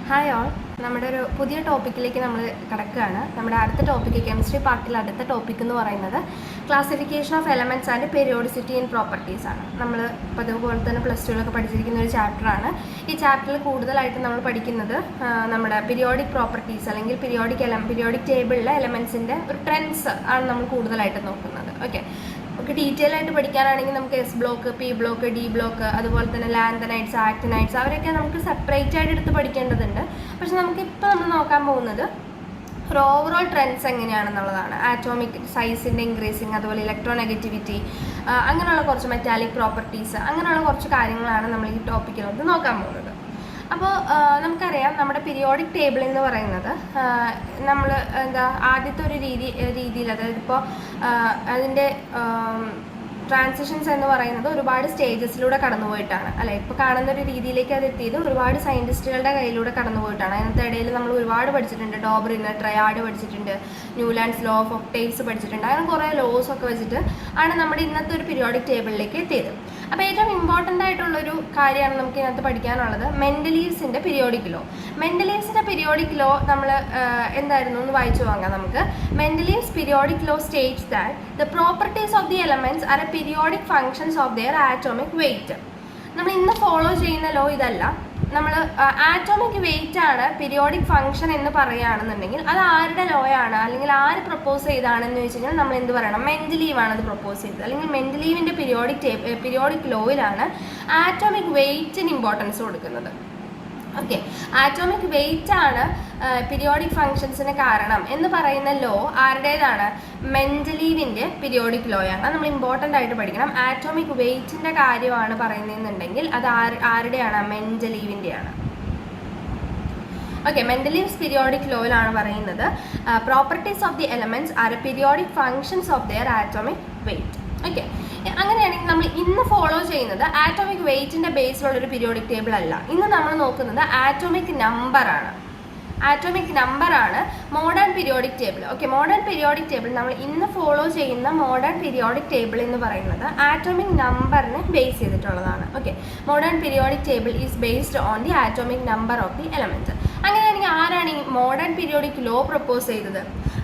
Hi all, നമ്മുടെ ഒരു പുതിയ ടോപ്പിക്കിലേക്ക് നമ്മൾ കിടക്കുകയാണ്. നമ്മുടെ അടുത്ത ടോപ്പിക്ക് കെമിസ്ട്രി പാർട്ടിൽ അടുത്ത ടോപ്പിക് എന്ന് പറയുന്നത് classification of elements and periodicity in properties ആണ്. നമ്മൾ അതുപോലെ തന്നെ പ്ലസ് ടുവിലൊക്കെ പഠിച്ചിരിക്കുന്ന ഒരു ചാപ്റ്ററാണ്. ഈ ചാപ്റ്ററിൽ കൂടുതലായിട്ട് നമ്മൾ പഠിക്കുന്നത് നമ്മുടെ പീരിയോഡിക് പ്രോപ്പർട്ടീസ് അല്ലെങ്കിൽ പീരിയോഡിക് ടേബിളിലെ എലമെൻറ്റ്സിൻ്റെ ഒരു ട്രെൻഡ്സ് ആണ് നമ്മൾ കൂടുതലായിട്ട് നോക്കുന്നത്. ഓക്കെ, ഡീറ്റെയിൽ ആയിട്ട് പഠിക്കാനാണെങ്കിൽ നമുക്ക് S block, P block, D block, അതുപോലെ തന്നെ ലാന്തനൈറ്റ്സ്, ആക്ടിനൈറ്റ്സ് അവരൊക്കെ നമുക്ക് സെപ്പറേറ്റ് ആയിട്ട് എടുത്ത് പഠിക്കേണ്ടതുണ്ട്. പക്ഷെ നമുക്കിപ്പോൾ നമ്മൾ നോക്കാൻ പോകുന്നത് ഒരു ഓവറോൾ ട്രെൻഡ്സ് എങ്ങനെയാണെന്നുള്ളതാണ്. ആറ്റോമിക് സൈസിൻ്റെ ഇൻക്രീസിങ്, അതുപോലെ ഇലക്ട്രോനെഗറ്റിവിറ്റി, അങ്ങനെയുള്ള കുറച്ച് മെറ്റാലിക് പ്രോപ്പർട്ടീസ്, അങ്ങനെയുള്ള കുറച്ച് കാര്യങ്ങളാണ് നമ്മൾ ഈ ടോപ്പിക്കിലോട്ട് നോക്കാൻ പോകുന്നത്. അപ്പോൾ നമുക്കറിയാം നമ്മുടെ പീരിയോഡിക് ടേബിൾ എന്ന് പറയുന്നത് നമ്മൾ ആദ്യത്തെ ഒരു രീതിയിൽ അതായത് ഇപ്പോൾ അതിൻ്റെ ട്രാൻസിഷൻസ് എന്ന് പറയുന്നത് ഒരുപാട് സ്റ്റേജസിലൂടെ കടന്നുപോയിട്ടാണ് അല്ലേ. ഇപ്പോൾ കാണുന്ന ഒരു രീതിയിലേക്ക് അത് എത്തിയത് ഒരുപാട് സയൻറ്റിസ്റ്റുകളുടെ കയ്യിലൂടെ കടന്നുപോയിട്ടാണ്. അതിനകത്ത് ഇടയിൽ നമ്മൾ ഒരുപാട് പഠിച്ചിട്ടുണ്ട്. ഡോബ്രിനർ ട്രയാഡ് പഠിച്ചിട്ടുണ്ട്, ന്യൂലാൻഡ്സ് ലോ ഓഫ് ഒക്ടേവ്സ് പഠിച്ചിട്ടുണ്ട്. അങ്ങനെ കുറേ ലോസ് ഒക്കെ വെച്ചിട്ട് ആണ് നമ്മുടെ ഇന്നത്തെ ഒരു പീരിയോഡിക് ടേബിളിലേക്ക് എത്തിയത്. അപ്പോൾ ഏറ്റവും ഇമ്പോർട്ടൻ്റ് ആയിട്ടുള്ളൊരു കാര്യമാണ് നമുക്ക് ഇതിനകത്ത് പഠിക്കാനുള്ളത് മെൻഡലീവ്സിൻ്റെ പീരിയോഡിക് ലോ. മെൻഡലീവ്സിൻ്റെ പീരിയോഡിക് ലോ നമ്മൾ എന്തായിരുന്നു എന്ന് വായിച്ചു വാങ്ങാം നമുക്ക്. Mendeleev's periodic law states that the properties of the elements are a periodic functions of their atomic weight. നമ്മൾ ഇന്ന് ഫോളോ ചെയ്യുന്ന ലോ ഇതല്ല. നമ്മൾ ആറ്റോമിക് വെയിറ്റ് ആണ് പീരിയോഡിക് ഫംഗ്ഷൻ എന്ന് പറയുകയാണെന്നുണ്ടെങ്കിൽ അത് ആരുടെ ലോ ആണ് അല്ലെങ്കിൽ ആര് പ്രപ്പോസ് ചെയ്താണെന്ന് ചോദിച്ചു കഴിഞ്ഞാൽ നമ്മൾ എന്ത് പറയണം? മെൻഡലീവ് ആണ് അത് പ്രപ്പോസ് ചെയ്തത്. അല്ലെങ്കിൽ മെൻഡലീവിൻ്റെ പീരിയോഡിക് ലോയിലാണ് ആറ്റോമിക് വെയിറ്റിന് ഇമ്പോർട്ടൻസ് കൊടുക്കുന്നത്. ഓക്കെ, ആറ്റോമിക് വെയിറ്റ് ആണ് പീരിയോഡിക് ഫങ്ഷൻസിന് കാരണം എന്ന് പറയുന്ന ലോ ആരുടേതാണ്? മെൻഡലീവിൻ്റെ പീരിയോഡിക് ലോയാണ്. നമ്മൾ ഇമ്പോർട്ടൻ്റ് ആയിട്ട് പഠിക്കണം. ആറ്റോമിക് വെയിറ്റിൻ്റെ കാര്യമാണ് പറയുന്നതെന്നുണ്ടെങ്കിൽ അത് ആരുടെയാണ്? മെൻഡലീവിൻ്റെയാണ്. ഓക്കെ, മെൻഡലീവ്സ് പീരിയോഡിക് ലോയിലാണ് പറയുന്നത് properties of the elements are a periodic functions of their atomic weight. Okay, അങ്ങനെയാണെങ്കിൽ നമ്മൾ ഇന്ന് ഫോളോ ചെയ്യുന്നത് ആറ്റോമിക് വെയിറ്റിൻ്റെ ബേസിലുള്ളൊരു പീരിയോഡിക് ടേബിൾ അല്ല. ഇന്ന് നമ്മൾ നോക്കുന്നത് ആറ്റോമിക് നമ്പറാണ്. ആറ്റോമിക് നമ്പറാണ് modern periodic table. Okay, modern periodic table നമ്മൾ ഇന്ന് ഫോളോ ചെയ്യുന്ന മോഡേൺ പീരിയോഡിക് ടേബിൾ എന്ന് പറയുന്നത് ആറ്റോമിക് നമ്പറിനെ ബേസ് ചെയ്തിട്ടുള്ളതാണ്. Okay, modern periodic table is based on the atomic number of the element. അങ്ങനെയാണെങ്കിൽ ആരാണ് ഈ മോഡേൺ പീരിയോഡിക് ലോ പ്രപ്പോസ് ചെയ്തത്?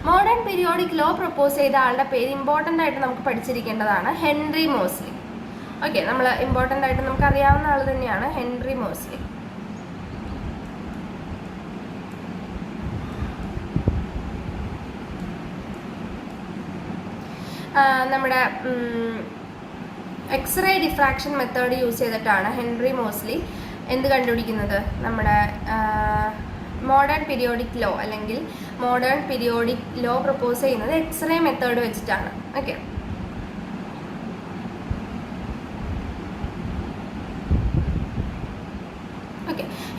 മോഡേൺ പീരിയോഡിക് ലോ പ്രപ്പോസ് ചെയ്ത ആളുടെ പേര് ഇമ്പോർട്ടൻ്റ് ആയിട്ട് നമുക്ക് പഠിച്ചിരിക്കേണ്ടതാണ് ഹെൻറി മോസ്ലി. ഓക്കെ, നമ്മൾ ഇമ്പോർട്ടൻ്റ് ആയിട്ട് നമുക്ക് അറിയാവുന്ന ആൾ തന്നെയാണ് ഹെൻറി മോസ്ലി. നമ്മുടെ എക്സ്റേ ഡിഫ്രാക്ഷൻ മെത്തേഡ് യൂസ് ചെയ്തിട്ടാണ് ഹെൻറി മോസ്ലി എന്ത് കണ്ടുപിടിക്കുന്നത്? നമ്മുടെ മോഡേൺ പീരിയോഡിക് ലോ അല്ലെങ്കിൽ മോഡേൺ പീരിയോഡിക് ലോ പ്രപ്പോസ് ചെയ്യുന്നത് എക്സ്റേ മെത്തേഡ് വെച്ചിട്ടാണ്. ഓക്കെ,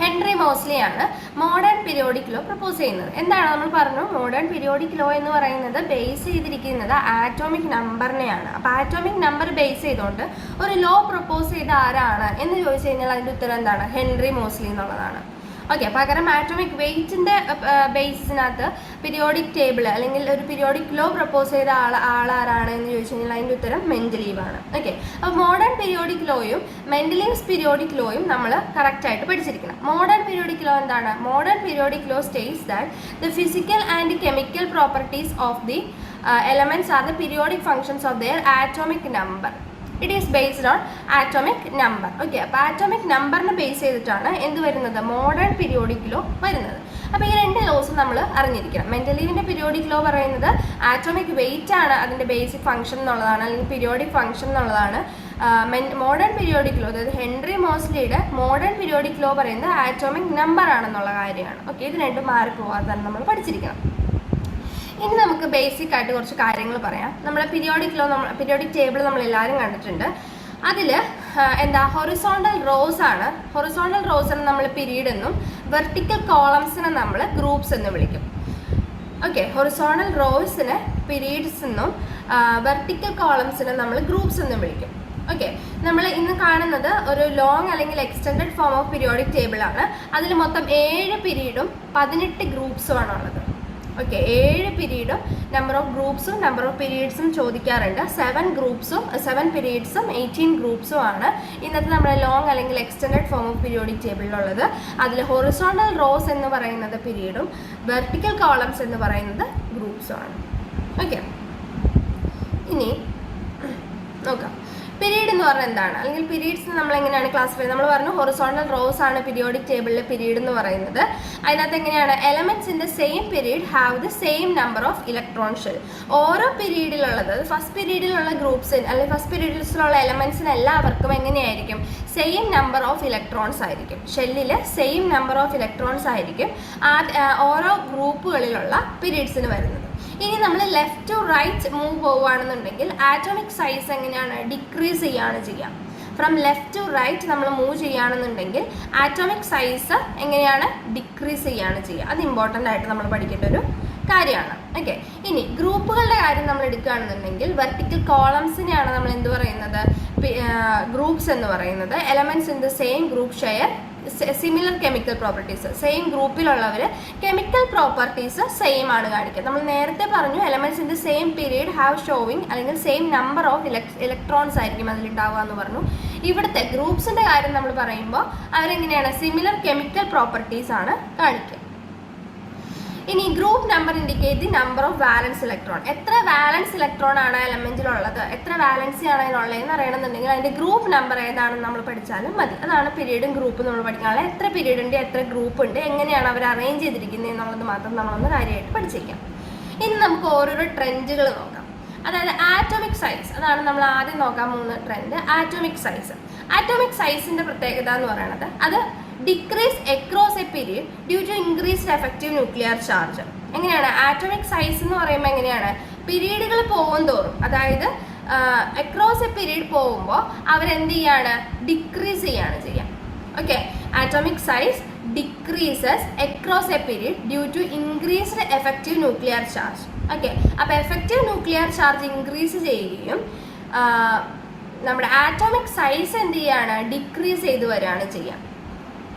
ഹെൻറി മോസ്ലി ആണ് മോഡേൺ പീരിയോഡിക് ലോ പ്രപ്പോസ് ചെയ്യുന്നത്. എന്താണ് നമ്മൾ പറഞ്ഞു? മോഡേൺ പീരിയോഡിക് ലോ എന്ന് പറയുന്നത് ബേസ് ചെയ്തിരിക്കുന്നത് ആറ്റോമിക് നമ്പറിനെയാണ്. അപ്പോൾ ആറ്റോമിക് നമ്പർ ബേസ് ചെയ്തുകൊണ്ട് ഒരു ലോ പ്രപ്പോസ് ചെയ്ത ആരാണ് എന്ന് ചോദിച്ചു കഴിഞ്ഞാൽ അതിൻ്റെ ഉത്തരം എന്താണ്? ഹെൻറി മോസ്ലി എന്നുള്ളതാണ്. ഓക്കെ, പകരം ആറ്റോമിക് വെയിറ്റിൻ്റെ ബേസിസിനകത്ത് പീരിയോഡിക് ടേബിൾ അല്ലെങ്കിൽ ഒരു പീരിയോഡിക് ലോ പ്രപ്പോസ് ചെയ്ത ആളാരാണ് എന്ന് ചോദിച്ചു കഴിഞ്ഞാൽ അതിൻ്റെ ഉത്തരം മെൻഡലീവ് ആണ്. ഓക്കെ, അപ്പോൾ മോഡേൺ പീരിയോഡിക് ലോയും മെൻഡലീവ്സ് പീരിയോഡിക് ലോയും നമ്മൾ കറക്റ്റായിട്ട് പഠിച്ചിരിക്കണം. മോഡേൺ പീരിയോഡിക് ലോ എന്താണ്? Modern periodic law states that the physical and chemical properties of the elements are the periodic functions of their atomic number. It is based on atomic number. Okay, അപ്പോൾ atomic നമ്പറിനെ base ചെയ്തിട്ടാണ് എന്ത് വരുന്നത്? Modern periodic law വരുന്നത്. അപ്പോൾ ഈ രണ്ട് loss നമ്മൾ അറിഞ്ഞിരിക്കണം. മെൻഡലീവിൻ്റെ പീരിയോഡിക് ലോ പറയുന്നത് ആറ്റോമിക് വെയിറ്റ് ആണ് അതിൻ്റെ ബേസിക് ഫംഗ്ഷൻ എന്നുള്ളതാണ് അല്ലെങ്കിൽ പീരിയോഡിക് ഫംഗ്ഷൻ എന്നുള്ളതാണ്. മോഡേൺ പീരിയോഡിക് ലോ അതായത് ഹെൻറി മോസ്ലിയുടെ മോഡേൺ പീരിയോഡിക് ലോ പറയുന്നത് ആറ്റോമിക് നമ്പർ ആണെന്നുള്ള കാര്യമാണ്. ഓക്കെ, ഇത് രണ്ടും മാറിപ്പോവാതെ തന്നെ നമ്മൾ പഠിച്ചിരിക്കണം. ഇനി നമുക്ക് ബേസിക് ആയിട്ട് കുറച്ച് കാര്യങ്ങൾ പറയാം. നമ്മുടെ പീരിയോഡിക് ടേബിൾ നമ്മൾ എല്ലാവരും കണ്ടിട്ടുണ്ട്. അതിൽ ഹൊറിസോണ്ടൽ റോസ് ആണ്. ഹൊറിസോണ്ടൽ റോസിനെ നമ്മൾ പീരീഡ് എന്നും വെർട്ടിക്കൽ കോളംസിനെ നമ്മൾ ഗ്രൂപ്പ്സ് എന്നും വിളിക്കും. ഓക്കെ, ഹൊറിസോണ്ടൽ റോസിനെ പീരീഡ്സ് എന്നും വെർട്ടിക്കൽ കോളംസിനെ നമ്മൾ ഗ്രൂപ്പ്സ് എന്നും വിളിക്കും. ഓക്കെ, നമ്മൾ ഇന്ന് കാണുന്നത് ഒരു ലോങ് അല്ലെങ്കിൽ extended form of periodic table ആണ്. അതിൽ മൊത്തം 7 പീരീഡും 18 ഗ്രൂപ്പ്സും ആണുള്ളത്. ഓക്കെ, 7 പീരീഡും നമ്പർ ഓഫ് ഗ്രൂപ്പ്സും നമ്പർ ഓഫ് പീരീഡ്സും ചോദിക്കാറുണ്ട്. 7 പീരീഡ്സും 18 ഗ്രൂപ്പ്സും ആണ് ഇന്നത്തെ നമ്മുടെ ലോങ് അല്ലെങ്കിൽ എക്സ്റ്റൻഡഡ് ഫോം ഓഫ് പീരിയോഡിക് ടേബിളിലുള്ളത്. അതിൽ ഹൊറിസോണ്ടൽ റോസ് എന്ന് പറയുന്നത് പീരീഡും വെർട്ടിക്കൽ കോളംസ് എന്ന് പറയുന്നത് ഗ്രൂപ്പ്സും ആണ്. ഓക്കെ, ഇനി നോക്കാം പീരീഡ് എന്ന് പറഞ്ഞാൽ എന്താണ്, അല്ലെങ്കിൽ പീരീഡ്സ് നമ്മൾ എങ്ങനെയാണ് ക്ലാസിഫൈ. നമ്മൾ പറഞ്ഞു ഹൊറിസോണ്ടൽ റോസ് ആണ് പീരിയോഡിക് ടേബിളിലെ പീരീഡ് എന്ന് പറയുന്നത്. അതിനകത്ത് എങ്ങനെയാണ് elements in the same period have the same number of electron shell. ഓരോ പീരീഡിലുള്ളത് ഫസ്റ്റ് പീരീഡിലുള്ള ഗ്രൂപ്പ്സിന് അല്ലെങ്കിൽ ഫസ്റ്റ് പീരീഡിലുള്ള എലമെന്റ്സിന് എല്ലാവർക്കും എങ്ങനെയായിരിക്കും സെയിം നമ്പർ ഓഫ് ഇലക്ട്രോൺസ് ആയിരിക്കും. ഷെല്ലിൽ സെയിം നമ്പർ ഓഫ് ഇലക്ട്രോൺസ് ആയിരിക്കും ഓരോ ഗ്രൂപ്പുകളിലുള്ള പീരീഡ്സിന് വരുന്നത്. ഇനി നമ്മൾ ലെഫ്റ്റ് ടു റൈറ്റ് മൂവ് പോവുകയാണെന്നുണ്ടെങ്കിൽ ആറ്റോമിക് സൈസ് എങ്ങനെയാണ് ഡിക്രീസ് ചെയ്യാണ് ചെയ്യുക. ഫ്രം ലെഫ്റ്റ് ടു റൈറ്റ് നമ്മൾ മൂവ് ചെയ്യുകയാണെന്നുണ്ടെങ്കിൽ ആറ്റോമിക് സൈസ് എങ്ങനെയാണ് ഡിക്രീസ് ചെയ്യാണ് ചെയ്യുക. അത് ഇമ്പോർട്ടൻ്റ് ആയിട്ട് നമ്മൾ പഠിക്കേണ്ട ഒരു കാര്യമാണ്. ഓക്കെ, ഇനി ഗ്രൂപ്പുകളുടെ കാര്യം നമ്മൾ എടുക്കുകയാണെന്നുണ്ടെങ്കിൽ വെർട്ടിക്കൽ കോളംസിനെയാണ് നമ്മൾ എന്ത് പറയുന്നത് ഗ്രൂപ്പ്സ് എന്ന് പറയുന്നത്. Elements in the same group share similar chemical properties. Same ഗ്രൂപ്പിലുള്ളവർ കെമിക്കൽ പ്രോപ്പർട്ടീസ് സെയിം ആണ് കാണിക്കുക. നമ്മൾ നേരത്തെ പറഞ്ഞു elements in the same period have showing അല്ലെങ്കിൽ സെയിം നമ്പർ ഓഫ് ഇലക്ട്രോൺസ് ആയിരിക്കും അതിലുണ്ടാവുക എന്ന് പറഞ്ഞു. ഇവിടുത്തെ ഗ്രൂപ്പ്സിന്റെ കാര്യം നമ്മൾ പറയുമ്പോൾ അവരെങ്ങനെയാണ് സിമിലർ കെമിക്കൽ പ്രോപ്പർട്ടീസ് ആണ് കാണിക്കുക. ഇനി group number indicate the number of വാലൻസ് electron. എത്ര വാലൻസ് ഇലക്ട്രോൺ ആണ് എലമെന്റിലുള്ളത്, എത്ര വാലൻസി ആണ് അതിനുള്ളതെന്ന് അറിയണമെന്നുണ്ടെങ്കിൽ അതിന്റെ ഗ്രൂപ്പ് നമ്പർ ഏതാണെന്ന് നമ്മൾ പഠിച്ചാലും മതി. അതാണ് പീരീഡും ഗ്രൂപ്പും നമ്മൾ പഠിക്കാനുള്ള. എത്ര പീരീഡ് ഉണ്ട്, എത്ര ഗ്രൂപ്പ് ഉണ്ട്, എങ്ങനെയാണ് അവർ അറേഞ്ച് ചെയ്തിരിക്കുന്നത് എന്നുള്ളത് മാത്രം നമ്മളൊന്ന് കാര്യമായിട്ട് പഠിച്ചേക്കാം. ഇനി നമുക്ക് ഓരോരോ ട്രെൻഡുകൾ നോക്കാം. അതായത് ആറ്റോമിക് സൈസ്, അതാണ് നമ്മൾ ആദ്യം നോക്കാൻ പോകുന്ന ട്രെൻഡ്. ആറ്റോമിക് സൈസിന്റെ പ്രത്യേകത എന്ന് പറയുന്നത് അത് decrease across a period due to increased effective nuclear charge. എങ്ങനെയാണ് ആറ്റോമിക് സൈസ് എന്ന് പറയുമ്പോൾ എങ്ങനെയാണ് പീരീഡുകൾ പോകും തോറും, അതായത് അക്രോസ് എ പീരീഡ് പോകുമ്പോൾ അവരെന്ത് ചെയ്യാണ് ഡിക്രീസ് ചെയ്യാണ് ചെയ്യുക. Okay, atomic size decreases across a period due to increased effective nuclear charge. Okay, അപ്പോൾ എഫക്റ്റീവ് ന്യൂക്ലിയർ ചാർജ് ഇൻക്രീസ് ചെയ്യുകയും നമ്മുടെ ആറ്റോമിക് സൈസ് എന്ത് ചെയ്യാണ് ഡിക്രീസ് ചെയ്ത് വരികയാണ് ചെയ്യുക.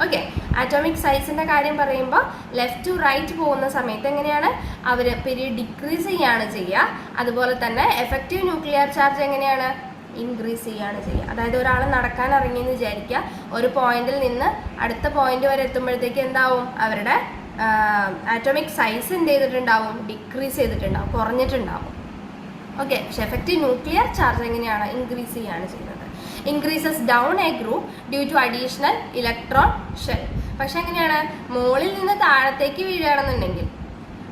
ഓക്കെ, ആറ്റോമിക് സൈസിന്റെ കാര്യം പറയുമ്പോൾ ലെഫ്റ്റ് ടു റൈറ്റ് പോകുന്ന സമയത്ത് എങ്ങനെയാണ് അവർ പീരീഡ് ഡിക്രീസ് ചെയ്യാണ് ചെയ്യുക. അതുപോലെ തന്നെ എഫക്റ്റീവ് ന്യൂക്ലിയർ ചാർജ് എങ്ങനെയാണ് ഇൻക്രീസ് ചെയ്യാണ് ചെയ്യുക. അതായത് ഒരാൾ നടക്കാൻ ഇറങ്ങിയെന്ന് വിചാരിക്കുക, ഒരു പോയിന്റിൽ നിന്ന് അടുത്ത പോയിന്റ് വരെ എത്തുമ്പോഴത്തേക്ക് എന്താവും അവരുടെ ആറ്റോമിക് സൈസ് എന്ത് ചെയ്തിട്ടുണ്ടാവും ഡിക്രീസ് ചെയ്തിട്ടുണ്ടാവും, കുറഞ്ഞിട്ടുണ്ടാവും. ഓക്കെ, പക്ഷെ എഫക്റ്റീവ് ന്യൂക്ലിയർ ചാർജ് എങ്ങനെയാണ് ഇൻക്രീസ് ചെയ്യാണ് ചെയ്യുന്നത്. Increases down a group due to additional electron shell. പക്ഷെ എങ്ങനെയാണ് മുകളിൽ നിന്ന് താഴത്തേക്ക് വീഴുകയാണെന്നുണ്ടെങ്കിൽ,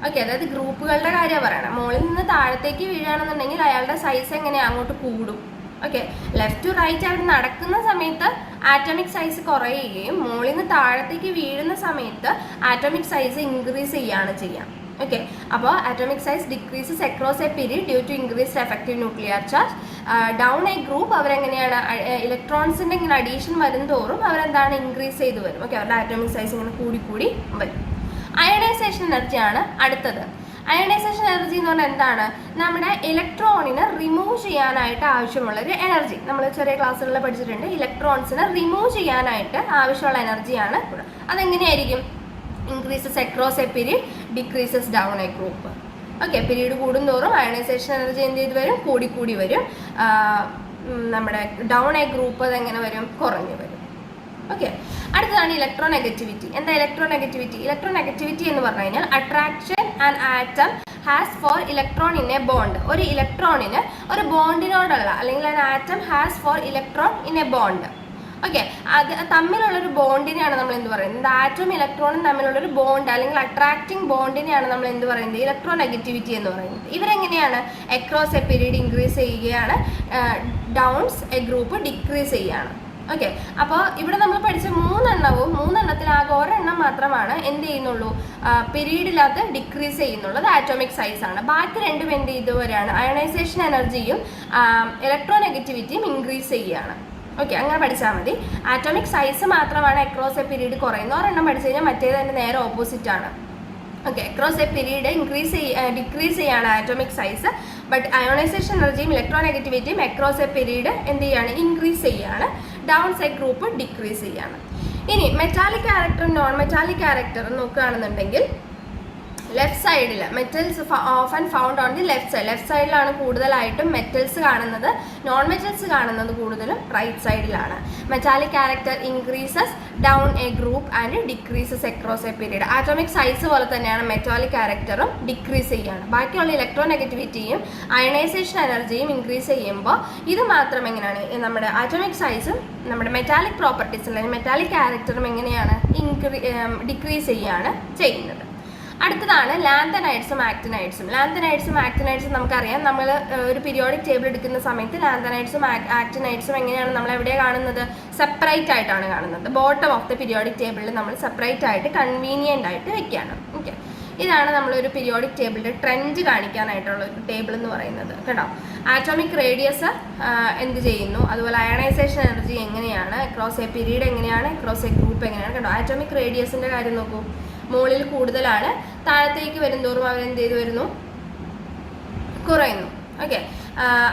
ഓക്കെ, അതായത് ഗ്രൂപ്പുകളുടെ കാര്യം പറയണം. മുകളിൽ നിന്ന് താഴത്തേക്ക് വീഴുകയാണെന്നുണ്ടെങ്കിൽ അയാളുടെ സൈസ് എങ്ങനെയാണ് അങ്ങോട്ട് കൂടും. ഓക്കെ, ലെഫ്റ്റ് ടു റൈറ്റ് ആയിട്ട് നടക്കുന്ന സമയത്ത് ആറ്റോമിക് സൈസ് കുറയുകയും മുകളിൽ നിന്ന് താഴത്തേക്ക് വീഴുന്ന സമയത്ത് ആറ്റോമിക് സൈസ് ഇൻക്രീസ് ചെയ്യാണ് ചെയ്യാം. ഓക്കെ, അപ്പോൾ atomic size decreases across a period due to increased effective nuclear charge. Down a group അവരെങ്ങനെയാണ് ഇലക്ട്രോൺസിൻ്റെ ഇങ്ങനെ അഡീഷൻ വരും തോറും അവരെന്താണ് ഇൻക്രീസ് ചെയ്ത് വരും. ഓക്കെ, അവരുടെ ആറ്റോമിക് സൈസ് ഇങ്ങനെ കൂടി വരും. അയണൈസേഷൻ എനർജിയാണ് അടുത്തത്. അയണൈസേഷൻ എനർജി എന്ന് പറഞ്ഞാൽ എന്താണ്, നമ്മുടെ ഇലക്ട്രോണിനെ റിമൂവ് ചെയ്യാനായിട്ട് ആവശ്യമുള്ളൊരു എനർജി. നമ്മൾ ചെറിയ ക്ലാസ്സുകളിൽ പഠിച്ചിട്ടുണ്ട്. ഇലക്ട്രോൺസിനെ റിമൂവ് ചെയ്യാനായിട്ട് ആവശ്യമുള്ള എനർജിയാണ്. അതെങ്ങനെയായിരിക്കും increases across a period decreases down a group. Okay, period കൂടുന്തോറും അയണൈസേഷൻ എനർജി എന്ത് ചെയ്ത് വരും കൂടി വരും. നമ്മുടെ ഡൗൺ എ ഗ്രൂപ്പ് അതെങ്ങനെ വരും കുറഞ്ഞു വരും. ഓക്കെ, അടുത്തതാണ് ഇലക്ട്രോനെഗറ്റിവിറ്റി. എന്താ ഇലക്ട്രോനെഗറ്റിവിറ്റി? ഇലക്ട്രോനെഗറ്റിവിറ്റി എന്ന് പറഞ്ഞു കഴിഞ്ഞാൽ attraction and atom has for electron in a bond. ഒരു ഇലക്ട്രോണിന് ഒരു ബോണ്ടിനോടുള്ള അല്ലെങ്കിൽ an atom has for electron in a bond. Okay, അത് തമ്മിലുള്ളൊരു ബോണ്ടിനെയാണ് നമ്മൾ എന്ത് പറയുന്നത്, ആറ്റവും ഇലക്ട്രോണും തമ്മിലുള്ളൊരു ബോണ്ട് അല്ലെങ്കിൽ അട്രാക്റ്റിംഗ് ബോണ്ടിനെയാണ് നമ്മൾ എന്ത് പറയുന്നത് ഇലക്ട്രോനെഗറ്റിവിറ്റി എന്ന് പറയുന്നത്. ഇവരെങ്ങനെയാണ് അക്രോസ് എ പീരീഡ് ഇൻക്രീസ് ചെയ്യുകയാണ്, ഡൗൺസ് എ ഗ്രൂപ്പ് ഡിക്രീസ് ചെയ്യുകയാണ്. ഓക്കെ, അപ്പോൾ ഇവിടെ നമ്മൾ പഠിച്ച മൂന്നെണ്ണത്തിൽ ആകെ ഒരെണ്ണം മാത്രമാണ് എന്ത് ചെയ്യുന്നുള്ളൂ പീരീഡിനകത്ത് ഡിക്രീസ് ചെയ്യുന്നുള്ളൂ. അത് ആറ്റോമിക് സൈസ് ആണ്. ബാക്കി രണ്ടും എന്ത് ചെയ്തുവരെയാണ് അയണൈസേഷൻ എനർജിയും ഇലക്ട്രോനെഗറ്റിവിറ്റിയും ഇൻക്രീസ് ചെയ്യുകയാണ്. ഓക്കെ, അങ്ങനെ പഠിച്ചാൽ മതി. ആറ്റോമിക് സൈസ് മാത്രമാണ് അക്രോസ് എ പീരീഡ് കുറയുന്നത്. ഒരെണ്ണം പഠിച്ചു കഴിഞ്ഞാൽ മറ്റേത് തന്നെ നേരെ ഓപ്പോസിറ്റ് ആണ്. Okay, across a period decrease ചെയ്യാണ് ആറ്റോമിക് സൈസ്. ബട്ട് അയോണൈസേഷൻ എനർജിയും ഇലക്ട്രോനെഗറ്റിവിറ്റിയും അക്രോസ് എ പീരീഡ് എന്ത് ചെയ്യാണ് ഇൻക്രീസ് ചെയ്യാണ്, ഡൗൺസ് എ ഗ്രൂപ്പ് ഡിക്രീസ് ചെയ്യാണ്. ഇനി മെറ്റാലിക് ക്യാരക്ടറും നോൺ മെറ്റാലിക് ക്യാരക്ടറും നോക്കുകയാണെന്നുണ്ടെങ്കിൽ ലെഫ്റ്റ് സൈഡിൽ metals often found on the left സൈഡിലാണ് കൂടുതലായിട്ടും മെറ്റൽസ് കാണുന്നത്. നോൺ മെറ്റൽസ് കാണുന്നത് കൂടുതലും റൈറ്റ് സൈഡിലാണ്. Metallic character increases down a group and decreases across a period. Atomic size പോലെ തന്നെയാണ് മെറ്റാലിക് ക്യാരക്ടറും ഡിക്രീസ് ചെയ്യുകയാണ്. ബാക്കിയുള്ള ഇലക്ട്രോനെഗറ്റിവിറ്റിയും അയണൈസേഷൻ എനർജിയും ഇൻക്രീസ് ചെയ്യുമ്പോൾ ഇത് മാത്രം എങ്ങനെയാണ് നമ്മുടെ ആറ്റോമിക് സൈസും നമ്മുടെ മെറ്റാലിക് പ്രോപ്പർട്ടീസ് അല്ലെങ്കിൽ മെറ്റാലിക് ക്യാരക്ടറും എങ്ങനെയാണ് ഡിക്രീസ് ചെയ്യുകയാണ് ചെയ്യുന്നത്. അടുത്തതാണ് ലാന്തനൈഡ്സും ആക്ടിനൈഡ്സും. ലാന്തനൈഡ്സും നമുക്കറിയാം, നമ്മൾ ഒരു പീരിയോഡിക് ടേബിൾ എടുക്കുന്ന സമയത്ത് ലാന്തനൈഡ്സും ആക്ടിനൈഡ്സും എങ്ങനെയാണ് നമ്മൾ എവിടെയാണ് കാണുന്നത്? സെപ്പറേറ്റ് ആയിട്ടാണ് കാണുന്നത്. ബോട്ടം ഓഫ് ദ പീരിയോഡിക് ടേബിളിൽ നമ്മൾ സെപ്പറേറ്റ് ആയിട്ട് കൺവീനിയൻ്റ് ആയിട്ട് വെക്കുകയാണ്. ഓക്കെ, ഇതാണ് നമ്മളൊരു പീരിയോഡിക് ടേബിളിൻ്റെ ട്രെൻഡ് കാണിക്കാനായിട്ടുള്ള ഒരു ടേബിൾ എന്ന് പറയുന്നത് കേട്ടോ. ആറ്റോമിക് റേഡിയസ് എന്ത് ചെയ്യുന്നു, അതുപോലെ അയണൈസേഷൻ എനർജി എങ്ങനെയാണ്, അക്രോസ് എ പീരീഡ് എങ്ങനെയാണ്, അക്രോസ് എ ഗ്രൂപ്പ് എങ്ങനെയാണ് കേട്ടോ. ആറ്റോമിക് റേഡിയസിൻ്റെ കാര്യം നോക്കൂ, മുകളിൽ കൂടുതലാണ്, താഴത്തേക്ക് വരുന്തോറും അവരെന്ത് ചെയ്ത് വരുന്നു? കുറയുന്നു. ഓക്കെ,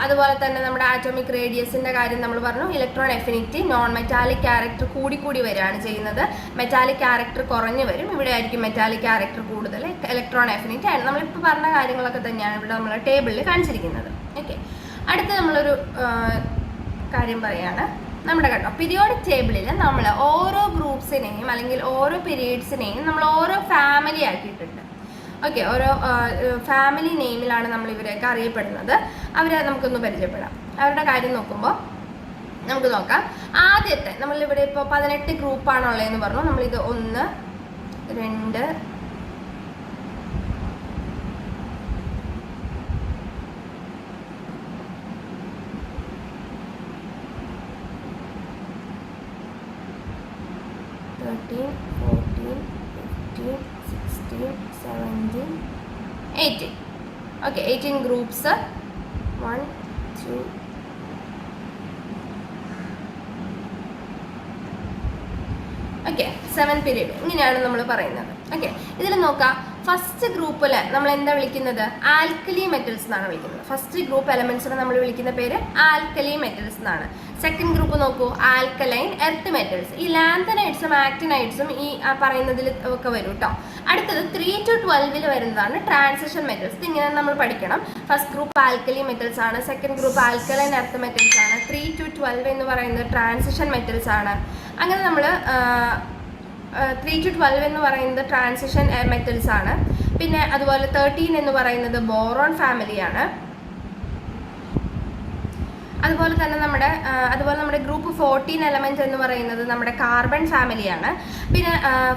അതുപോലെ തന്നെ നമ്മുടെ ആറ്റോമിക് റേഡിയസിൻ്റെ കാര്യം നമ്മൾ പറഞ്ഞു. Electron affinity non metallic character കൂടി വരികയാണ് ചെയ്യുന്നത്. മെറ്റാലിക് ക്യാരക്ടർ കുറഞ്ഞു വരും. ഇവിടെ ആയിരിക്കും മെറ്റാലിക് ക്യാരക്ടർ കൂടുതൽ. ഇലക്ട്രോൺ എഫിനിറ്റി ആണ്. നമ്മളിപ്പോൾ പറഞ്ഞ കാര്യങ്ങളൊക്കെ തന്നെയാണ് ഇവിടെ നമ്മൾ ടേബിളിൽ കാണിച്ചിരിക്കുന്നത്. ഓക്കെ, അടുത്ത് നമ്മളൊരു കാര്യം പറയുകയാണ്. നമ്മുടെ കേട്ടോ പീരിയോഡിക് ടേബിളിൽ നമ്മൾ ഓരോ ഗ്രൂപ്പ്സിനെയും അല്ലെങ്കിൽ ഓരോ പീരീഡ്സിനെയും നമ്മൾ ഓരോ ഫാമിലി ആക്കിയിട്ടുണ്ട്. ഓക്കെ, ഓരോ ഫാമിലി നെയിമിലാണ് നമ്മൾ ഇവരെയൊക്കെ അറിയപ്പെടുന്നത്. അവരെ നമുക്കൊന്ന് പരിചയപ്പെടാം. അവരുടെ കാര്യം നോക്കുമ്പോൾ നമുക്ക് നോക്കാം. ആദ്യത്തെ നമ്മളിവിടെ ഇപ്പോൾ 18 ഗ്രൂപ്പാണുള്ളതെന്ന് പറഞ്ഞു. നമ്മളിത് 1, 2, 13, 14, 15, 16, 17, 18. Okay, 18 groups. 1, 2, ഓക്കെ, 7 പീരീഡ് ഇങ്ങനെയാണ് നമ്മൾ പറയുന്നത്. ഓക്കെ, ഇതിൽ നോക്കാം. ഫസ്റ്റ് ഗ്രൂപ്പിൽ നമ്മൾ എന്താ വിളിക്കുന്നത്? ആൽക്കലി മെറ്റൽസ് എന്നാണ് വിളിക്കുന്നത്. ഫസ്റ്റ് ഗ്രൂപ്പ് എലമെന്റ്സിനെ നമ്മൾ വിളിക്കുന്ന പേര് ആൽക്കലി മെറ്റൽസ് എന്നാണ്. സെക്കൻഡ് ഗ്രൂപ്പ് നോക്കൂ, ആൽക്കലൈൻ എർത്ത് മെറ്റൽസ്. ഈ ലാന്തനൈഡ്സും ആക്ടിനൈഡ്സും ഈ പറയുന്നതിൽ ഒക്കെ വരും കേട്ടോ. അടുത്തത് 3 to 12 വരുന്നതാണ് ട്രാൻസിഷൻ മെറ്റൽസ്. ഇതിങ്ങനെ നമ്മൾ പഠിക്കണം. ഫസ്റ്റ് ഗ്രൂപ്പ് ആൽക്കലി മെറ്റൽസ് ആണ്, second group alkaline earth metals ആണ്, 3 to 12 എന്ന് പറയുന്നത് ട്രാൻസിഷൻ മെറ്റൽസ് ആണ്. അങ്ങനെ നമ്മൾ 3 to 12 എന്ന് പറയുന്നത് ട്രാൻസിഷൻ മെറ്റൽസ് ആണ്. പിന്നെ അതുപോലെ 13 എന്ന് പറയുന്നത് ബോറോൺ ഫാമിലിയാണ്. അതുപോലെ തന്നെ നമ്മുടെ ഗ്രൂപ്പ് 14 എലമെന്റ് എന്ന് പറയുന്നത് നമ്മുടെ കാർബൺ ഫാമിലിയാണ്. പിന്നെ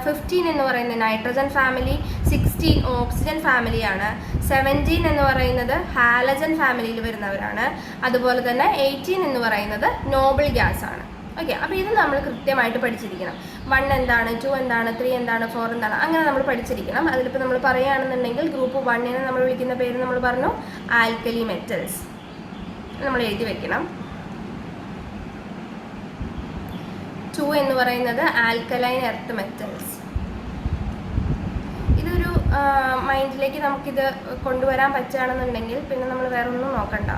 15 എന്ന് പറയുന്നത് നൈട്രജൻ ഫാമിലി, 16 ഓക്സിജൻ ഫാമിലിയാണ്, 17 എന്ന് പറയുന്നത് ഹാലജൻ ഫാമിലിയിൽ വരുന്നവരാണ്. അതുപോലെ തന്നെ 18 എന്ന് പറയുന്നത് നോബിൾ ഗ്യാസ് ആണ്. ഓക്കെ, അപ്പോൾ ഇത് നമ്മൾ കൃത്യമായിട്ട് പഠിച്ചിരിക്കണം. 1 എന്താണ്, 2 എന്താണ്, 3 എന്താണ്, 4 എന്താണ്, അങ്ങനെ നമ്മൾ പഠിച്ചിരിക്കണം. അതിലിപ്പോൾ നമ്മൾ പറയുകയാണെന്നുണ്ടെങ്കിൽ ഗ്രൂപ്പ് 1നെ നമ്മൾ വിളിക്കുന്ന പേര് നമ്മൾ പറഞ്ഞു ആൽക്കലി മെറ്റൽസ്. നമ്മൾ എഴുതി വെക്കണം. 2 എന്ന് പറയുന്നത് ആൽക്കലൈൻ എർത്ത് മെറ്റൽസ്. ഇതൊരു മൈൻഡിലേക്ക് നമുക്കിത് കൊണ്ടുവരാൻ പറ്റുകയാണെന്നുണ്ടെങ്കിൽ പിന്നെ നമ്മൾ വേറെ ഒന്നും നോക്കണ്ട.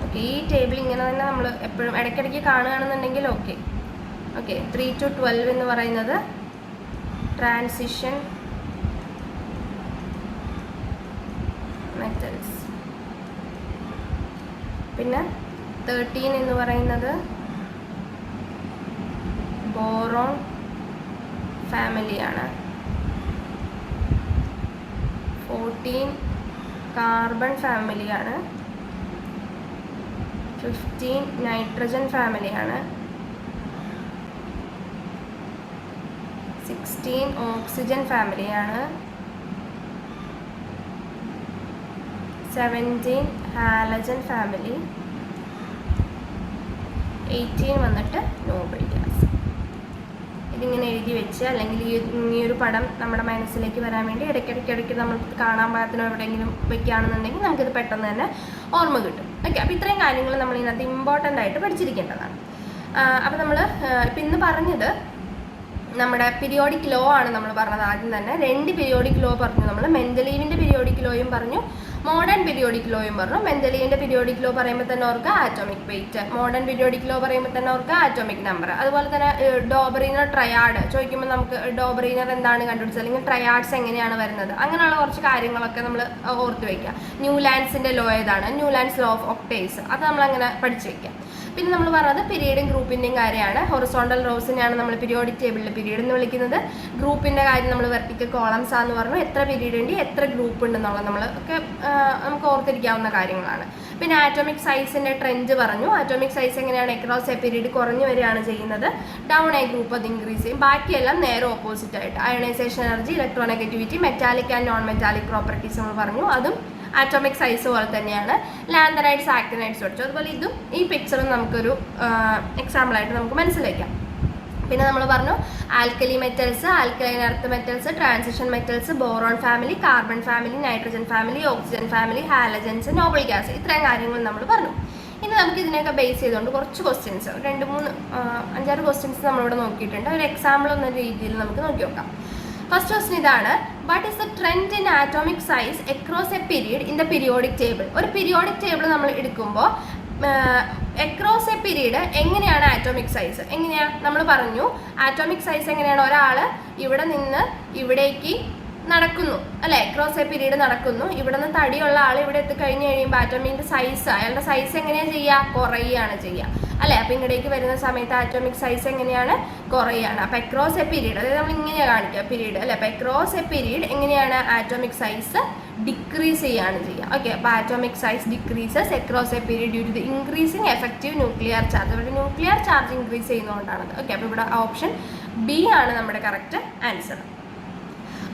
ഓക്കെ, ഈ ടേബിൾ ഇങ്ങനെ തന്നെ നമ്മൾ എപ്പോഴും ഇടയ്ക്കിടയ്ക്ക് കാണുകയാണെന്നുണ്ടെങ്കിൽ ഓക്കെ. 3 to 12 എന്ന് പറയുന്നത് ട്രാൻസിഷൻ മെറ്റൽസ്. പിന്നെ 13 എന്ന് പറയുന്നത് ബോറോൺ ഫാമിലിയാണ്. 14 കാർബൺ ഫാമിലിയാണ്. 15 നൈട്രജൻ ഫാമിലിയാണ്. 16 ഓക്സിജൻ ഫാമിലിയാണ്. 17 ഹാലജൻ ഫാമിലി. 18 വന്നിട്ട് നോബിൾ ഗ്യാസ്. ഇതിങ്ങനെ എഴുതി വെച്ച് അല്ലെങ്കിൽ ഈ ഒരു പടം നമ്മുടെ മനസ്സിലേക്ക് വരാൻ വേണ്ടി ഇടയ്ക്കിടയ്ക്ക് നമ്മൾ കാണാൻ പാകത്തിനോ എവിടെയെങ്കിലും വെക്കുകയാണെന്നുണ്ടെങ്കിൽ നമുക്കിത് പെട്ടെന്ന് തന്നെ ഓർമ്മ കിട്ടും. ഓക്കെ, അപ്പോൾ ഇത്രയും കാര്യങ്ങൾ നമ്മൾ ഇതിനകത്ത് ഇമ്പോർട്ടൻ്റ് ആയിട്ട് പഠിച്ചിരിക്കേണ്ടതാണ്. അപ്പോൾ നമ്മൾ ഇപ്പം ഇന്ന് പറഞ്ഞത് നമ്മുടെ പീരിയോഡിക് ലോ ആണ് നമ്മൾ പറഞ്ഞത്. ആദ്യം തന്നെ 2 പീരിയോഡിക് ലോ പറഞ്ഞു. നമ്മൾ മെൻഡലീവിൻ്റെ പീരിയോഡിക് ലോയും പറഞ്ഞു, മോഡേൺ പീരിയോഡിക് ലോയും പറഞ്ഞു. മെൻഡലിയൻ്റെ പീരിയോഡിക് ലോ പറയുമ്പോൾ തന്നെ ഓർക്കുക atomic weight, modern periodic law പറയുമ്പോൾ തന്നെ ഓർക്കുക ആറ്റോമിക് നമ്പർ. അതുപോലെ തന്നെ ഡോബറീനർ ട്രയാഡ് ചോദിക്കുമ്പോൾ നമുക്ക് ഡോബറീനർ എന്താണ് കണ്ടുപിടിച്ചത്, അല്ലെങ്കിൽ ട്രയാഡ്സ് എങ്ങനെയാണ് വരുന്നത്, അങ്ങനെയുള്ള കുറച്ച് കാര്യങ്ങളൊക്കെ നമ്മൾ ഓർത്ത് വയ്ക്കുക. ന്യൂലാൻഡ്സിൻ്റെ ലോ ഏതാണ്, ന്യൂലാൻഡ്സ് ലോ ഓഫ് ഒക്ടേവ്സ്, അത് നമ്മളങ്ങനെ പഠിച്ചു വയ്ക്കുക. പിന്നെ നമ്മൾ പറഞ്ഞത് പീരീഡും ഗ്രൂപ്പിൻ്റെയും കാര്യമാണ്. ഹൊറിസോണ്ടൽ റോസിനെയാണ് നമ്മൾ പീരിയോഡിക് ടേബിളിൽ പീരീഡ് എന്ന് വിളിക്കുന്നത്. ഗ്രൂപ്പിൻ്റെ കാര്യം നമ്മൾ വെർട്ടിക്കൽ കോളംസ് ആണെന്ന് പറഞ്ഞു. എത്ര പീരീഡ് ഉണ്ട്, എത്ര ഗ്രൂപ്പ് ഉണ്ടെന്നുള്ളത് നമുക്ക് ഓർത്തിരിക്കാവുന്ന കാര്യങ്ങളാണ്. പിന്നെ ആറ്റോമിക് സൈസിൻ്റെ ട്രെൻഡ് പറഞ്ഞു. ആറ്റോമിക് സൈസ് എങ്ങനെയാണ് അക്രോസ് എ പീരീഡ് കുറഞ്ഞു വരികയാണ് ചെയ്യുന്നത്. ഡൗൺ എ ഗ്രൂപ്പ് അത് ഇൻക്രീസ് ചെയ്യും. ബാക്കിയെല്ലാം നേരെ ഓപ്പോസിറ്റ് ആയിട്ട്. Ionization energy, electronegativity, metallic and non metallic properties നമ്മൾ പറഞ്ഞു. അതും ആറ്റോമിക് സൈസ് പോലെ തന്നെയാണ്. ലാന്തനൈഡ്സ്, ആക്ടിനൈഡ്സ് പഠിച്ചു. അതുപോലെ ഇതും ഈ പിക്ചറും നമുക്കൊരു എക്സാമ്പിളായിട്ട് നമുക്ക് മനസ്സിലാക്കാം. പിന്നെ നമ്മൾ പറഞ്ഞു alkali metals, alkaline earth metals, transition metals, boron family, carbon family, nitrogen family, oxygen family, halogens, noble gas, ഇത്രയും കാര്യങ്ങൾ നമ്മൾ പറഞ്ഞു. ഇനി നമുക്ക് ഇതിനെയൊക്കെ ബേസ് ചെയ്തുകൊണ്ട് കുറച്ച് ക്വസ്റ്റ്യൻസ്, 5-6 ക്വസ്റ്റ്യൻസ് നമ്മളിവിടെ നോക്കിയിട്ടുണ്ട്. ഒരു എക്സാമ്പിൾ എന്ന രീതിയിൽ നമുക്ക് നോക്കി നോക്കാം. ഫസ്റ്റ് ക്വസ്റ്റ്യൻ ഇതാണ്, what is the trend in atomic size across a period in the periodic table. ഒരു പീരിയോഡിക് ടേബിൾ നമ്മൾ എടുക്കുമ്പോൾ അക്രോസ് എ പീരീഡ് എങ്ങനെയാണ് ആറ്റോമിക് സൈസ്, എങ്ങനെയാണ് നമ്മൾ പറഞ്ഞു. ആറ്റോമിക് സൈസ് എങ്ങനെയാണ്, ഒരാൾ ഇവിടെ നിന്ന് ഇവിടേക്ക് നടക്കുന്നു അല്ലേ, അക്രോസ് എ പീരീഡ് നടക്കുന്നു. ഇവിടെ നിന്ന് തടിയുള്ള ആൾ ഇവിടെ എത്തിക്കഴിഞ്ഞ് കഴിയുമ്പോൾ ആറ്റോമിൻ്റെ സൈസ്, അയാളുടെ സൈസ് എങ്ങനെയാണ് ചെയ്യുക, കുറയുകയാണ് ചെയ്യുക അല്ലേ. അപ്പം ഇങ്ങടേക്ക് വരുന്ന സമയത്ത് ആറ്റോമിക് സൈസ് എങ്ങനെയാണ്, കുറയുകയാണ്. അപ്പം അക്രോസ് എ പീരീഡ്, അതായത് നമ്മൾ ഇങ്ങനെയാണ് കാണിക്കുക പീരീഡ് അല്ലേ. അപ്പം അക്രോസ് എ പീരീഡ് എങ്ങനെയാണ് ആറ്റോമിക് സൈസ് ഡിക്രീസ് ചെയ്യാണ് ചെയ്യുക. ഓക്കെ, അപ്പോൾ atomic size decreases across a period due to the increasing effective nuclear charge. അവിടെ ന്യൂക്ലിയർ ചാർജ് ഇൻക്രീസ് ചെയ്യുന്നതുകൊണ്ടാണത്. ഓക്കെ, അപ്പോൾ ഇവിടെ ഓപ്ഷൻ ബി ആണ് നമ്മുടെ കറക്റ്റ് ആൻസർ.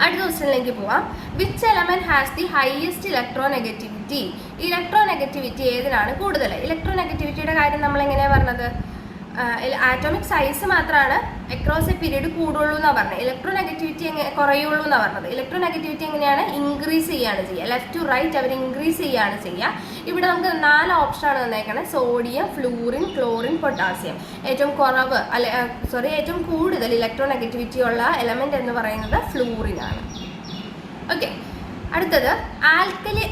അടുത്ത ക്വസ്റ്റ്യനിലേക്ക് പോവാം. Which element has the highest electronegativity. Electronegativity ഏതിനാണ് കൂടുതൽ? ഇലക്ട്രോനെഗറ്റിവിറ്റിയുടെ കാര്യം നമ്മൾ എങ്ങനെയാണ് പറഞ്ഞത്, ആറ്റോമിക് സൈസ് മാത്രമാണ് അക്രോസ് എ പീരീഡ് കൂടുള്ളൂ എന്നാണ് പറഞ്ഞത്. ഇലക്ട്രോനെഗറ്റിവിറ്റി കുറയുള്ളൂ എന്നാണ് പറഞ്ഞത്. ഇലക്ട്രോനെഗറ്റിവിറ്റി എങ്ങനെയാണ്, ഇൻക്രീസ് ചെയ്യാണ് ചെയ്യുക. ലെഫ്റ്റ് ടു റൈറ്റ് അവർ ഇൻക്രീസ് ചെയ്യാണ് ചെയ്യുക. ഇവിടെ നമുക്ക് 4 ഓപ്ഷനാണ് തന്നേക്കുന്നത്. Sodium, fluorine, chlorine, potassium. ഏറ്റവും കുറവ് ഏറ്റവും കൂടുതൽ ഇലക്ട്രോനെഗറ്റിവിറ്റി ഉള്ള എലമെന്റ് എന്ന് പറയുന്നത് ഫ്ലൂറിൻ ആണ്. ഓക്കെ, അടുത്തത് alkali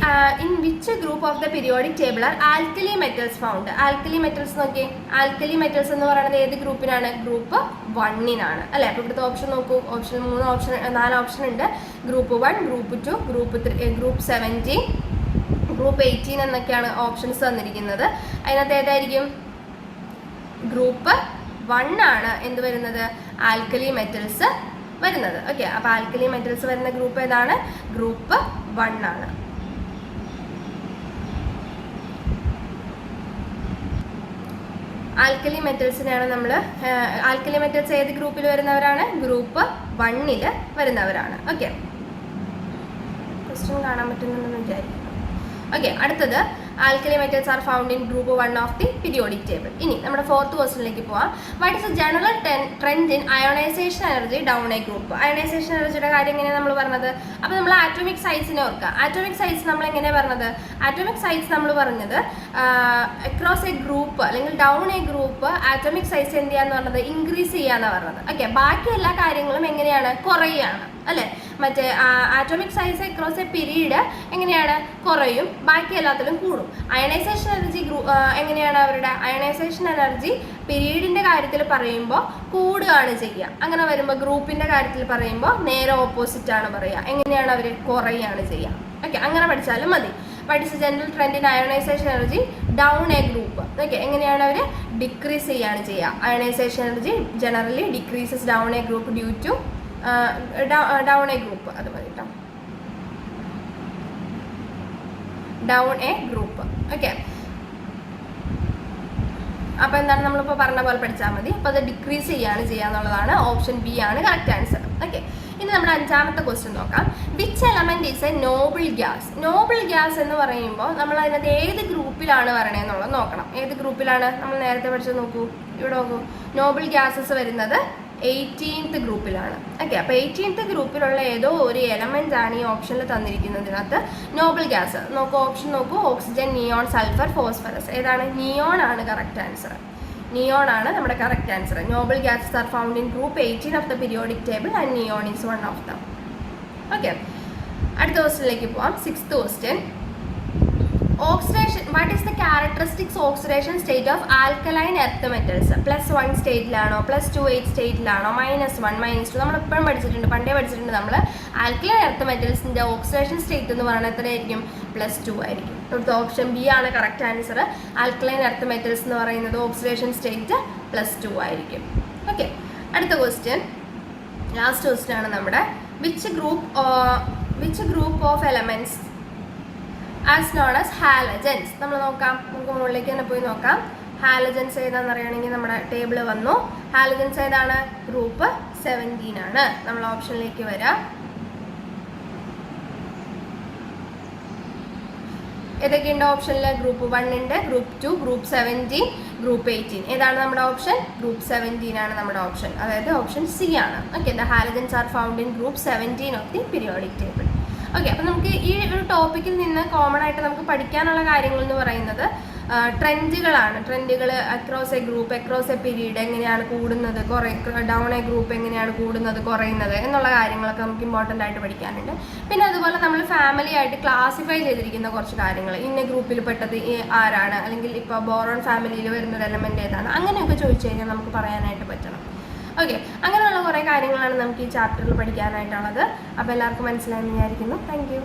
in which group of the periodic table are alkali metals found. Alkali metals നോക്കി, ആൽക്കലി മെറ്റൽസ് എന്ന് പറയുന്നത് ഏത് ഗ്രൂപ്പിനാണ്, ഗ്രൂപ്പ് 1-നാണ് അല്ലേ. അപ്പോൾ ഇവിടുത്തെ ഓപ്ഷൻ നോക്കൂ, 4 ഓപ്ഷൻ ഉണ്ട്. Group 1, group 2, group 3, group 17, group 18 എന്നൊക്കെയാണ് ഓപ്ഷൻസ് തന്നിരിക്കുന്നത്. അതിനകത്ത് ഏതായിരിക്കും, ഗ്രൂപ്പ് 1 ആണ് എന്ത് വരുന്നത്, ആൽക്കലി മെറ്റൽസ് വരുന്നത്. ഓക്കെ, അപ്പോൾ ആൽക്കലി മെറ്റൽസ് വരുന്ന ഗ്രൂപ്പ് ഏതാണ്, ഗ്രൂപ്പ് 1 ആണ്. ആൽക്കലി മെറ്റൽസിനെയാണ് നമ്മൾ, ആൽക്കലി മെറ്റൽസ് ഏത് ഗ്രൂപ്പിൽ വരുന്നവരാണ്, ഗ്രൂപ്പ് 1-ൽ വരുന്നവരാണ്. ഓക്കെ, ക്വസ്റ്റ്യൻ കാണാൻ പറ്റുന്നുണ്ടെന്ന് വിചാരിക്കുന്നു. ഓക്കെ, അടുത്തത് alkali metals are found in group 1 of the periodic table. ഇനി നമ്മുടെ 4th ക്വസ്റ്റ്യനിലേക്ക് പോവാം. What is the general trend in ionisation energy down a group. Ionisation എനർജിയുടെ കാര്യം എങ്ങനെയാണ് നമ്മൾ പറഞ്ഞത്, അപ്പോൾ നമ്മൾ ആറ്റോമിക് സൈസിനെ ഓർക്കുക. ആറ്റോമിക് സൈസ് നമ്മൾ എങ്ങനെയാണ് പറഞ്ഞത്, ആറ്റോമിക് സൈസ് നമ്മൾ പറഞ്ഞത് അക്രോസ് എ ഗ്രൂപ്പ് അല്ലെങ്കിൽ down a group atomic size എന്ത് ചെയ്യാന്ന് പറഞ്ഞത്, ഇൻക്രീസ് ചെയ്യാന്നാണ് പറഞ്ഞത്. ഓക്കെ, ബാക്കി എല്ലാ കാര്യങ്ങളും എങ്ങനെയാണ്, കുറയാണ് അല്ലേ. മറ്റേ atomic size across a period എങ്ങനെയാണ്, കുറയും, ബാക്കി എല്ലാത്തിലും കൂടും. അയണൈസേഷൻ എനർജി എങ്ങനെയാണ്, അവരുടെ അയണൈസേഷൻ എനർജി പീരീഡിൻ്റെ കാര്യത്തിൽ പറയുമ്പോൾ കൂടുകയാണ് ചെയ്യുക. അങ്ങനെ വരുമ്പോൾ ഗ്രൂപ്പിൻ്റെ കാര്യത്തിൽ പറയുമ്പോൾ നേരെ ഓപ്പോസിറ്റ് ആണ് പറയുക. എങ്ങനെയാണ് അവർ, കുറയാണ് ചെയ്യുക. ഓക്കെ, അങ്ങനെ പഠിച്ചാലും മതി. What is general trend in ionization energy down a group. Okay, എങ്ങനെയാണ് അവർ ഡിക്രീസ് ചെയ്യാണ് ചെയ്യുക. Ionization energy generally decreases down a group due to down a group. അത് മതി കേട്ടോ, ഡൗൺ എ ഗ്രൂപ്പ്. ഓക്കെ, അപ്പോൾ എന്താണ് നമ്മളിപ്പോൾ പറഞ്ഞ പോലെ പഠിച്ചാൽ മതി. അപ്പോൾ അത് ഡിക്രീസ് ചെയ്യാണ് ചെയ്യുക എന്നുള്ളതാണ്. ഓപ്ഷൻ ബി ആണ് കറക്റ്റ് ആൻസർ. ഓക്കെ, ഇനി നമ്മുടെ 5ാമത്തെ ക്വസ്റ്റ്യൻ നോക്കാം. Which element is A noble gas. Noble gas എന്ന് പറയുമ്പോൾ നമ്മൾ അതിനകത്ത് ഏത് ഗ്രൂപ്പിലാണ് പറയണതെന്നുള്ളത് നോക്കണം. ഏത് ഗ്രൂപ്പിലാണ് നമ്മൾ നേരത്തെ പഠിച്ചത്, നോക്കൂ ഇവിടെ നോക്കൂ. നോബിൾ ഗ്യാസസ് വരുന്നത് 18th ഗ്രൂപ്പിലാണ്. ഓക്കെ, അപ്പോൾ 18th ഗ്രൂപ്പിലുള്ള ഏതോ ഒരു എലമെന്റ് ആണ് ഈ ഓപ്ഷനിൽ തന്നിരിക്കുന്നതിനകത്ത് നോബിൾ ഗ്യാസ്. നോക്കൂ, ഓപ്ഷൻ നോക്കൂ, ഓക്സിജൻ, നിയോൺ, സൾഫർ, ഫോസ്ഫറസ്. ഏതാണ്, നിയോൺ ആണ് കറക്റ്റ് ആൻസർ. നിയോൺ ആണ് നമ്മുടെ correct answer. Noble gases are found in group 18 of the periodic table and neon is one of them. Okay, അടുത്ത ക്വസ്റ്റ്യനിലേക്ക് പോവാം. 6th question. Oxidation, what is the characteristics oxidation state of alkaline earth metals? +1 സ്റ്റേറ്റിലാണോ, +2 സ്റ്റേറ്റിലാണോ, -1 -2? നമ്മൾ എപ്പോഴും പഠിച്ചിട്ടുണ്ട്, പണ്ടേ പഠിച്ചിട്ടുണ്ട് നമ്മൾ. Alkaline earth മെറ്റൽസിന്റെ oxidation state എന്ന് പറയുന്നത് എത്രയായിരിക്കും? +2 ആയിരിക്കും. ഇവിടുത്തെ ഓപ്ഷൻ ബി ആണ് correct answer. Alkaline earth metals എന്ന് പറയുന്നത് ഓക്സിഡേഷൻ സ്റ്റേറ്റ് +2 ആയിരിക്കും. ഓക്കെ, അടുത്ത ക്വസ്റ്റ്യൻ, ലാസ്റ്റ് ക്വസ്റ്റ്യൻ ആണ് നമ്മുടെ. Which group of elements as known as halogens? നമ്മൾ നോക്കാം, നമുക്ക് മുകളിലേക്ക് തന്നെ പോയി നോക്കാം. ഹാലജൻസ് ഏതാണെന്ന് അറിയണമെങ്കിൽ നമ്മുടെ ടേബിൾ വന്നു. ഹാലജൻസ് ഏതാണ്? ഗ്രൂപ്പ് 17 ആണ്. നമ്മൾ ഓപ്ഷനിലേക്ക് വരാം. ഏതൊക്കെയുണ്ട് ഓപ്ഷനിൽ? ഗ്രൂപ്പ് 1 ഉണ്ട്, ഗ്രൂപ്പ് 2, ഗ്രൂപ്പ് 17, ഗ്രൂപ്പ് 18. ഏതാണ് നമ്മുടെ ഓപ്ഷൻ? ഗ്രൂപ്പ് 17 ആണ് നമ്മുടെ ഓപ്ഷൻ, അതായത് ഓപ്ഷൻ സി ആണ്. Okay, the halogens are found in group 17 of the periodic table. Okay, അപ്പം നമുക്ക് ഈ ഒരു ടോപ്പിക്കിൽ നിന്ന് കോമൺ ആയിട്ട് നമുക്ക് പഠിക്കാനുള്ള കാര്യങ്ങൾ എന്ന് പറയുന്നത് ട്രെൻഡുകളാണ്. ട്രെൻഡുകൾ across A group, across a period എങ്ങനെയാണ് കൂടുന്നത്, ഡൗൺ എ ഗ്രൂപ്പ് എങ്ങനെയാണ് കൂടുന്നത്, കുറയുന്നത് എന്നുള്ള കാര്യങ്ങളൊക്കെ നമുക്ക് ഇമ്പോർട്ടൻ്റ് ആയിട്ട് പഠിക്കാനുണ്ട്. പിന്നെ അതുപോലെ നമ്മൾ ഫാമിലി ആയിട്ട് ക്ലാസിഫൈ ചെയ്തിരിക്കുന്ന കുറച്ച് കാര്യങ്ങൾ, ഇന്ന ഗ്രൂപ്പിൽ പെട്ടത് ആരാണ്, അല്ലെങ്കിൽ ഇപ്പോൾ ബോറോൺ ഫാമിലിയിൽ വരുന്നൊരു എലമെൻ്റ് ഏതാണ്, അങ്ങനെയൊക്കെ ചോദിച്ചു കഴിഞ്ഞാൽ നമുക്ക് പറയാനായിട്ട് പറ്റണം. ഓക്കെ, അങ്ങനെയുള്ള കുറേ കാര്യങ്ങളാണ് നമുക്ക് ഈ ചാപ്റ്ററിൽ പഠിക്കാനായിട്ടുള്ളത്. അപ്പോൾ എല്ലാവർക്കും മനസ്സിലായെന്ന് വിചാരിക്കുന്നു. Thank you.